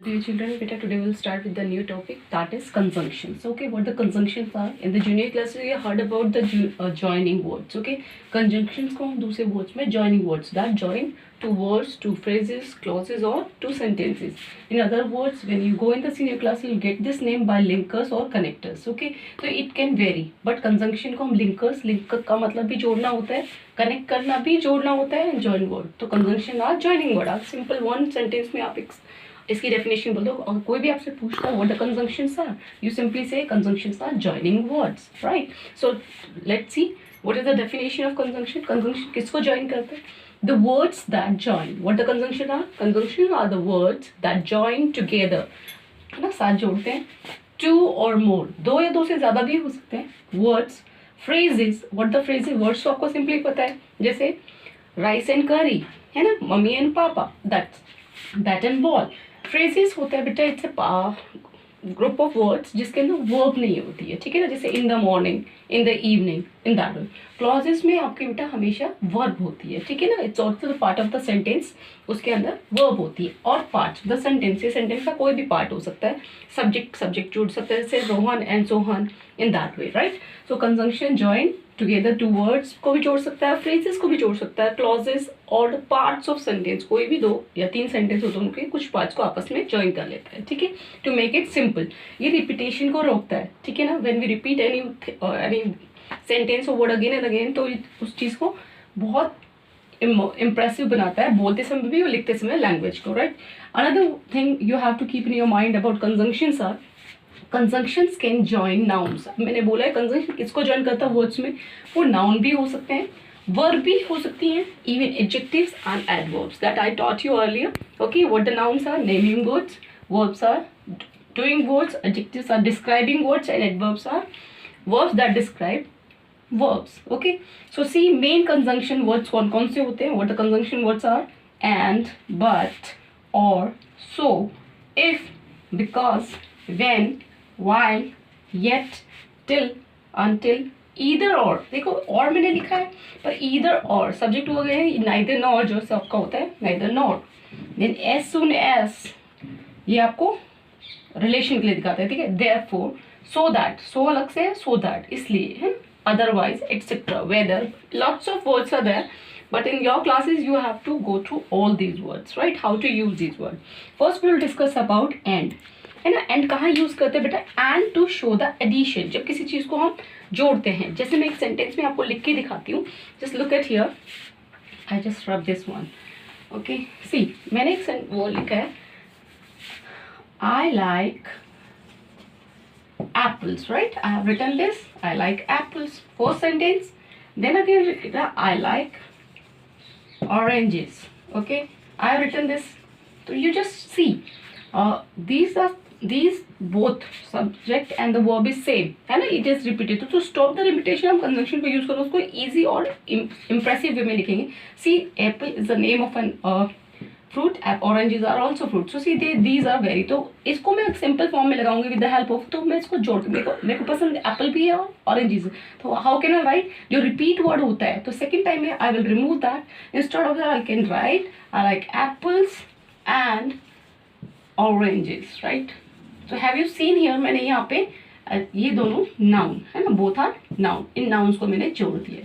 Dear children, beta, today we'll start with the new topic, that is conjunctions. Okay, what the conjunctions are? In the junior classes we heard about the joining words. Okay, conjunctions को हम दूसरे words में joining words that join two words, two phrases, clauses or two sentences. In other words, when you go in the senior class, you'll get this name by linkers or connectors. Okay, so it can vary, but conjunction को हम linkers, link का मतलब भी जोड़ना होता है, connect करना भी जोड़ना होता है, join word. तो conjunction are joining word. आप simple one sentence में आप इसकी डेफिनेशन बोल दो और कोई भी आपसे पूछता है what the conjunctions are, you simply से conjunctions are joining words, right? So let's see what is the definition of conjunction. Conjunction किसको जॉइन करते हैं? The words that join. What the conjunction are? Conjunction are the words that join together, है ना, साथ जोड़ते हैं. To और मोर, दो या दो से ज्यादा भी हो सकते हैं. Words, phrases. What the phrases? Words तो आपको सिंपली पता है, जैसे राइस एंड करी, है ना, मम्मी एंड पापा, that's bat and ball. Phrases होता है बेटा, it's a group of words जिसके अंदर वर्ब नहीं होती है, ठीक है ना, जैसे in the morning, in the evening, in that way. Clauses में आपके बेटा हमेशा वर्ब होती है, ठीक है ना, it's also the part of the sentence, उसके अंदर वर्ब होती है. और पार्ट द सेंटेंस, ये सेंटेंस का कोई भी पार्ट हो सकता है. सब्जेक्ट जुड़ सकता है, जैसे Rohan and Sohan, in that way, right? So conjunction join together two words को भी जोड़ सकता है, फ्रेजेस को भी जोड़ सकता है, क्लॉजेस और पार्ट्स ऑफ सेंटेंस, कोई भी दो या तीन सेंटेंस हो तो उनके कुछ पार्ट्स को आपस में जॉइन कर लेता है, ठीक है, टू मेक इट सिंपल. ये रिपीटेशन को रोकता है, ठीक है ना. When we repeat any sentence or word again and again, तो उस चीज़ को बहुत इम्प्रेसिव बनाता है, बोलते समय भी और लिखते समय लैंग्वेज को, right? Another thing you have to keep in your mind about conjunctions are conjunctions can join nouns. मैंने बोला है कंजंक्शन किसको जॉइन करता है वर्ड्स में, वो नाउन भी हो सकते हैं, वर्ब भी हो सकती हैं, even adjectives and adverbs that I taught you earlier. Okay, what the nouns are? Naming words, verbs are doing words, adjectives are describing words and adverbs are verbs that describe verbs. Okay, so see main conjunction words कौन कौन से होते हैं? What the conjunction words are? And, but, or, so, if, because, when, while, yet, till, until, either or. देखो और मैंने लिखा है पर either or सब्जेक्ट हो गए हैं, neither nor जो सबका होता है, neither nor. then as soon as ये आपको रिलेशन के लिए दिखाता है, ठीक है. therefore, so that, so अलग से है, so that इसलिए है, otherwise, etc. whether, lots of words are there, but in your classes you have to go through all these words, right? how to use these words. first we will discuss about and, है ना. And कहाँ use करते हैं बेटा? And to show the addition, जब किसी चीज को हम जोड़ते हैं. जैसे मैं एक सेंटेंस में आपको लिख के दिखाती हूँ, just look at here, I just rub this one. Okay, see, मैंने एक वो लिखा है, I like apples, right? I have written this, I like apples, first sentence. Then again I like oranges. Okay, I have written this. So you just see, these both subject and the verb is same, है ना, it is repeated. तो stop the repetition, हम conjunction को use करो, उसको easy और impressive way में लिखेंगे. See, apple is the name of an fruit, oranges are also fruit. So see, these are very, तो इसको मैं simple form में लगाऊंगी with the help of, तो मैं इसको जोड़ के, मेरे को पसंद एप्पल भी है और ऑरेंजेस, तो हाउ कैन आई राइट? जो रिपीट वर्ड होता है, तो सेकेंड टाइम में I will remove that. Instead of that I can write I like apples and oranges, right? So have you seen here, मैंने यहाँ पे ये दोनों नाउन है ना, बोथ आर नाउन, इन नाउन्स को मैंने जोड़ दिया.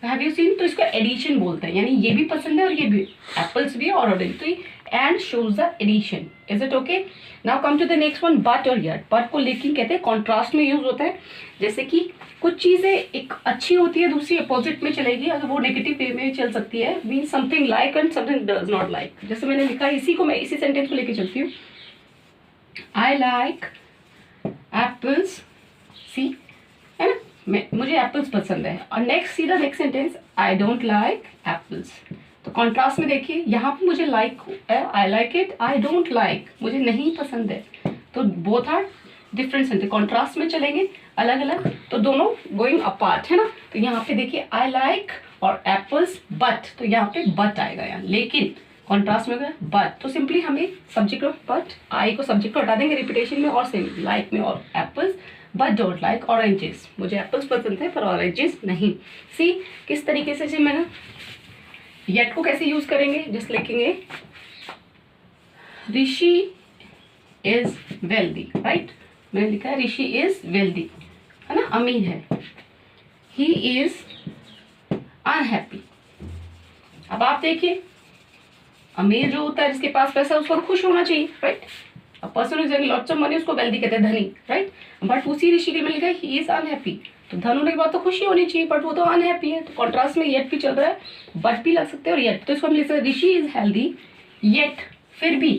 Have you seen? तो इसको एडिशन बोलते हैं, यानी ये भी पसंद है और ये भी, एप्पल्स भी और ऑरेंज, तो ये and shows the addition. Is it okay? Now come to the next one, but or yet. But को लेकिन कहते हैं कॉन्ट्रास्ट में यूज होता है, जैसे कि कुछ चीजें एक अच्छी होती है, दूसरी अपोजिट में चलेगी, अगर वो नेगेटिव वे में चल सकती है, mean something like and something does not like. जैसे मैंने लिखा है, इसी को मैं इसी सेंटेंस को लेके चलती हूँ, आई लाइक एप्पल्स, सी, है ना, मुझे एप्पल्स पसंद है. और next see the next sentence, I don't like apples. तो कॉन्ट्रास्ट में देखिए, यहाँ पे मुझे लाइक है, I like it, I don't like, मुझे नहीं पसंद है. तो both are different sentence, contrast में चलेंगे अलग अलग, तो दोनों गोइंग अपार्ट, है ना. तो यहाँ पे देखिए, आई लाइक और एप्पल्स बट, तो यहाँ पे बट आएगा यहाँ, लेकिन कॉन्ट्रास्ट में गया बट, तो सिंपली हमें सब्जेक्ट ऑफ बट, आई को सब्जेक्ट को हटा देंगे रिपीटेशन में, और सेम लाइक में और apples, but don't like oranges, मुझे एप्पल्स पसंद है पर ऑरेंजेस नहीं. सी किस तरीके से मैंने येट को कैसे यूज करेंगे, जस्ट लिखेंगे ऋषि इज वेल्दी, राइट। मैंने लिखा है ऋषि इज वेल्दी, है ना, अमीर है। He is unhappy. अब आप देखिए, अमीर जो होता है जिसके पास पैसा, उसको खुश होना चाहिए, right. A person is having lots of money, उसको वेल्दी कहते हैं, धनी, राइट। बट उसी ऋषि के मिल गए ही इज अनहैप्पी, तो धन होने के बाद तो खुशी होनी चाहिए, बट वो तो अनहैप्पी है। तो कॉन्ट्रास्ट में येट भी चल रहा है, बट भी लग सकते हैं और येट, तो इसको हम लिख सकते हैं ऋषि इज हेल्दी येट, फिर भी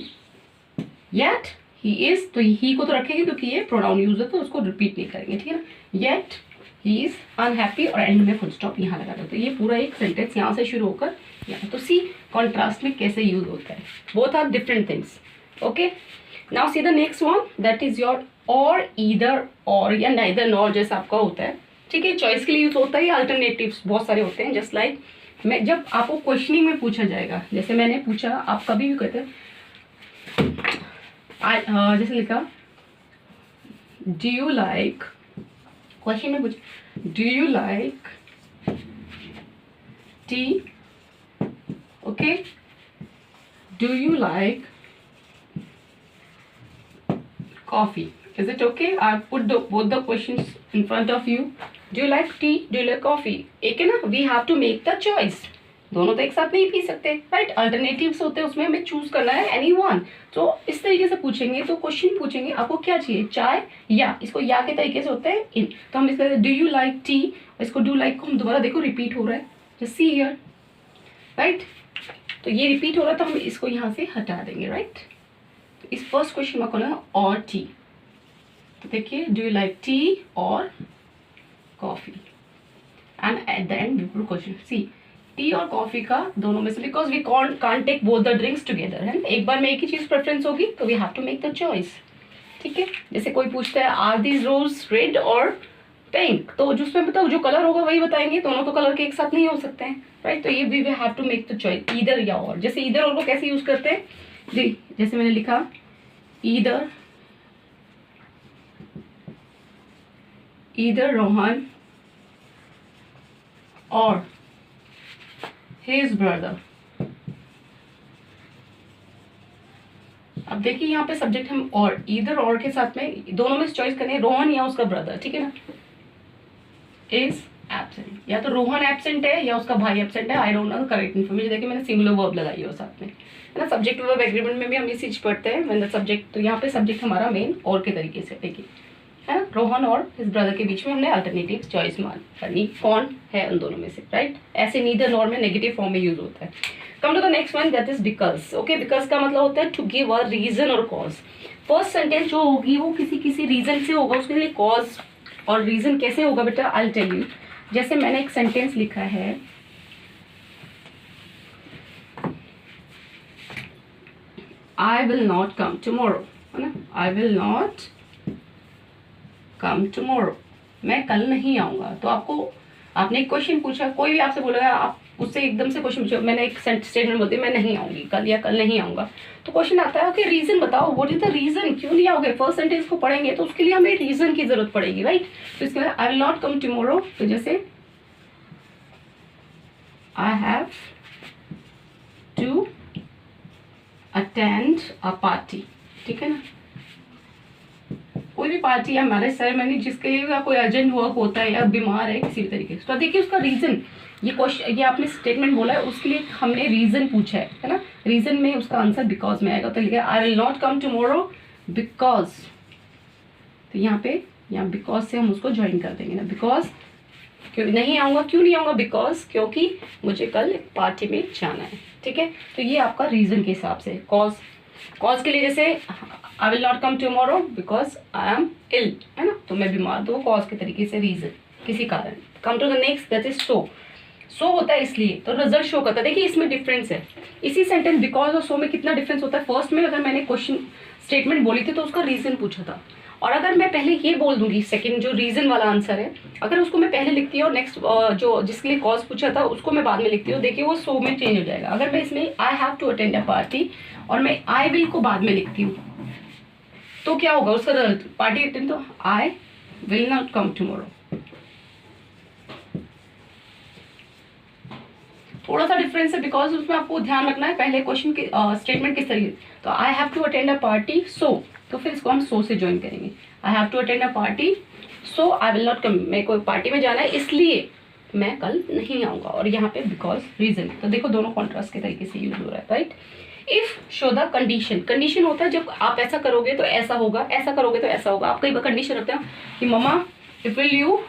येट ही इज, तो ही को तो रखेंगे क्योंकि ये प्रोनाउन यूज है तो उसको रिपीट नहीं करेंगे, ठीक है ना। येट ही इज अनहैप्पी और एंड में फुल स्टॉप यहाँ लगा देते हैं। ये पूरा एक सेंटेंस यहाँ से शुरू होकर यहाँ, तो सी कॉन्ट्रास्ट में कैसे यूज होता है। Both are different things, okay. Now see the next one, that is your or, either or या नाइदर नॉर जैसा आपका होता है, ठीक है। चॉइस के लिए यूज होता है, अल्टरनेटिव्स बहुत सारे होते हैं। जस्ट लाइक मैं जब आपको क्वेश्चनिंग में पूछा जाएगा, जैसे मैंने पूछा, आप कभी भी कहते हैं जैसे लिखा डू यू लाइक, क्वेश्चन में पूछा do you like T, okay, do you like coffee, is it okay? I put both the questions in front of you. Do you like tea? Do you like coffee? एक है ना, we have to make the choice. दोनों तो एक साथ नहीं P सकते, right. Alternatives होते हैं, उसमें हमें चूज करना है एनी वन। तो इस तरीके से पूछेंगे, तो क्वेश्चन पूछेंगे आपको क्या चाहिए, चाय या, इसको या के तरीके से होता है इन, तो हम इसका डू यू लाइक टी, इसको डू लाइक को हम दोबारा देखो रिपीट हो रहा है, जस्ट सी हियर, राइट। तो ये रिपीट हो रहा है तो हम इसको यहाँ से हटा देंगे, राइट। इस फर्स्ट क्वेश्चन में खोलना और टी, तो देखिए do you like tea or coffee, and at the end बिल्कुल question see tea or coffee का दोनों में से, because we can't take both the drinks together, है ना। एक बार में एक ही चीज प्रेफरेंस होगी, तो we have to make the choice, ठीक है। जैसे कोई पूछता है are these rose red or pink, तो जिसमें मतलब जो कलर होगा वही बताएंगे, दोनों तो कलर के एक साथ नहीं हो सकते हैं, राइट। तो ये we have to make the choice, either या और। जैसे ईदर और को कैसे यूज करते हैं जी, जैसे मैंने लिखा ईदर रोहन और his brother। अब देखिए यहाँ पे सब्जेक्ट हम और, ईदर और के साथ में दोनों में चॉइस करनी है, रोहन या उसका ब्रदर, ठीक है ना। इज एब्सेंट, या तो रोहन एब्सेंट है या उसका भाई एब्सेंट है, I don't know correct information. देखिए मैंने सिंगुलर वर्ब लगाई है साथ में, है ना। सब्जेक्ट वर्ब एग्रीमेंट में भी हम ये चीज पढ़ते हैं व्हेन द सब्जेक्ट, तो यहाँ पे सब्जेक्ट हमारा मेन और के तरीके से, देखिए, है ना। रोहन और हिज ब्रदर के बीच में हमने अल्टरनेटिव चॉइस मान करनी, कौन है उन दोनों में से, राइट। ऐसे नीदर नॉर में नेगेटिव फॉर्म में यूज होता है। Come to the next one, that is because, okay. Because का मतलब होता है टू गिव अ रीजन और कॉज। फर्स्ट सेंटेंस जो होगी वो किसी रीजन से होगा, उसके लिए कॉज और रीजन कैसे होगा बेटा, आई टेल यू। जैसे मैंने एक सेंटेंस लिखा है, आई विल नॉट कम टुमारो, है ना, आई विल नॉट कम टुमारो, मैं कल नहीं आऊंगा। तो आपने एक क्वेश्चन पूछा, कोई भी आपसे बोलेगा, आप उससे एकदम से क्वेश्चन पूछो, मैंने एक स्टेटमेंट बोलती मैं नहीं आऊंगी कल या कल नहीं आऊंगा, तो क्वेश्चन आता है कि रीजन बताओ, व्हाट इज द रीजन, क्यों नहीं आओगे। फर्स्ट सेंटेंस को पढ़ेंगे तो उसके लिए हमें रीजन की जरूरत पड़ेगी, राइट। तो इसके बाद I will not come tomorrow, तो जैसे I have to attend a party, ठीक है ना। कोई भी पार्टी या मैरिज सेरेमनी जिसके लिए कोई अर्जेंट वर्क होता है या बीमार है किसी भी तरीके से, तो देखिए उसका रीजन, ये क्वेश्चन, ये आपने स्टेटमेंट बोला है, उसके लिए हमने रीजन पूछा है ना। रीजन में उसका आंसर बिकॉज में आएगा, तो लिखा है आई will not come tomorrow because, तो यहाँ बिकॉज से हम उसको ज्वाइन कर देंगे ना, बिकॉज क्यों नहीं आऊंगा, क्यों नहीं आऊंगा, बिकॉज क्योंकि मुझे कल पार्टी में जाना है, ठीक है। तो ये आपका रीजन के हिसाब से, कॉज के लिए जैसे I will not come tomorrow because I am ill, है ना, तो मैं बीमार, तो कॉज के तरीके से रीजन, किसी कारण। Come to the next, that is so होता है इसलिए, तो रिजल्ट शो करता है। देखिए इसमें डिफरेंस है, इसी सेंटेंस बिकॉज और सो में कितना डिफरेंस होता है। फर्स्ट में अगर मैंने क्वेश्चन स्टेटमेंट बोली थी तो उसका रीजन पूछा था, और अगर मैं पहले ये बोल दूंगी सेकंड जो रीजन वाला आंसर है, अगर उसको मैं पहले लिखती हूँ और नेक्स्ट जो जिसके लिए कॉज पूछा था उसको मैं बाद में लिखती हूँ, देखिए वो सो में चेंज हो जाएगा। अगर मैं इसमें I have to attend a party और मैं आई विल को बाद में लिखती हूँ, तो क्या होगा उसका रिजल्ट, पार्टी अटेंड, तो आई विल नॉट कम टुमारो। थोड़ा सा डिफरेंस है, बिकॉज उसमें आपको ध्यान रखना है पहले क्वेश्चन के स्टेटमेंट किस तरीके, तो I have to attend a party, so तो फिर इसको हम सो से ज्वाइन करेंगे। I have to attend a party so I will not come, मेरे को पार्टी में जाना है इसलिए मैं कल नहीं आऊँगा, और यहाँ पे बिकॉज रीजन। तो देखो दोनों कॉन्ट्रास्ट के तरीके से यूज हो रहा है, right. If show the condition, condition होता है जब आप ऐसा करोगे तो ऐसा होगा, ऐसा करोगे तो ऐसा होगा। आप कई बार कंडीशन रखते हो कि मम्मा if will you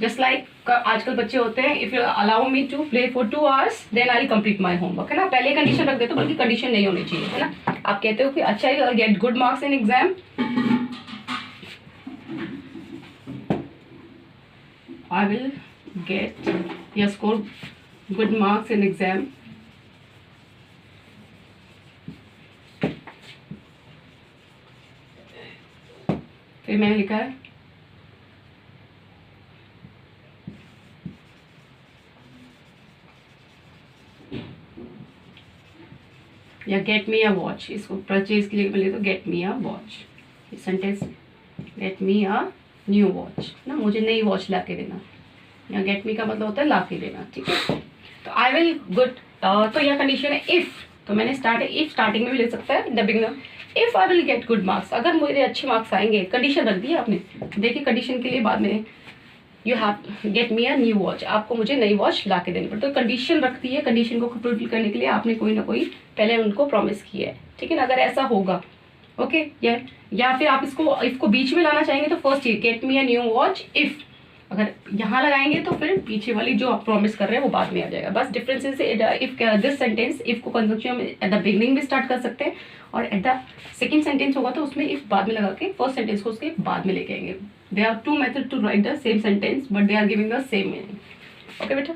just like आजकल बच्चे होते हैं, if you allow me to play for 2 hours then I complete my homework, है ना। पहले कंडीशन रख देते हो, बल्कि कंडीशन नहीं होनी चाहिए, है ना। आप कहते हो कि अच्छा you get good marks in exam, I will get या score good marks in exam. फिर मैंने लिखा है या गेट मी अ वॉच, इसको परचेज की जगह तो get me a watch. Sentence get me a new watch ना, मुझे नई वॉच ला के देना, या गेट मी का मतलब होता है ला के देना, ठीक है। तो आई विल गुड, तो यह कंडीशन है इफ, तो मैंने इफ स्टार्टिंग में भी ले सकता है, the beginner, if I will get good marks, अगर मुझे अच्छे मार्क्स आएंगे। कंडीशन रख दी आपने, देखिए कंडीशन के लिए बाद में you have get me a new watch, आपको मुझे नई वॉच ला के देनी पड़ती। तो कंडीशन रखती है, कंडीशन को फुलफिल करने के लिए आपने कोई ना कोई पहले उनको प्रॉमिस किया है, ठीक है ना। अगर ऐसा होगा ओके, या फिर आप इसको इफ को बीच में लाना चाहेंगे तो फर्स्ट ये get me a new watch if, अगर यहाँ लगाएंगे तो फिर पीछे वाली जो आप प्रॉमिस कर रहे हैं वो बाद में आ जाएगा। बस differences if this sentence, if को कंजंक्शन में एट द बिगनिंग में स्टार्ट कर सकते हैं, और एट द सेकंड सेंटेंस होगा तो उसमें इफ बाद में लगा के फर्स्ट सेंटेंस को उसके बाद में लेके आएंगे। They are 2 method to write the same sentence but they are giving the same meaning. Okay बेटा।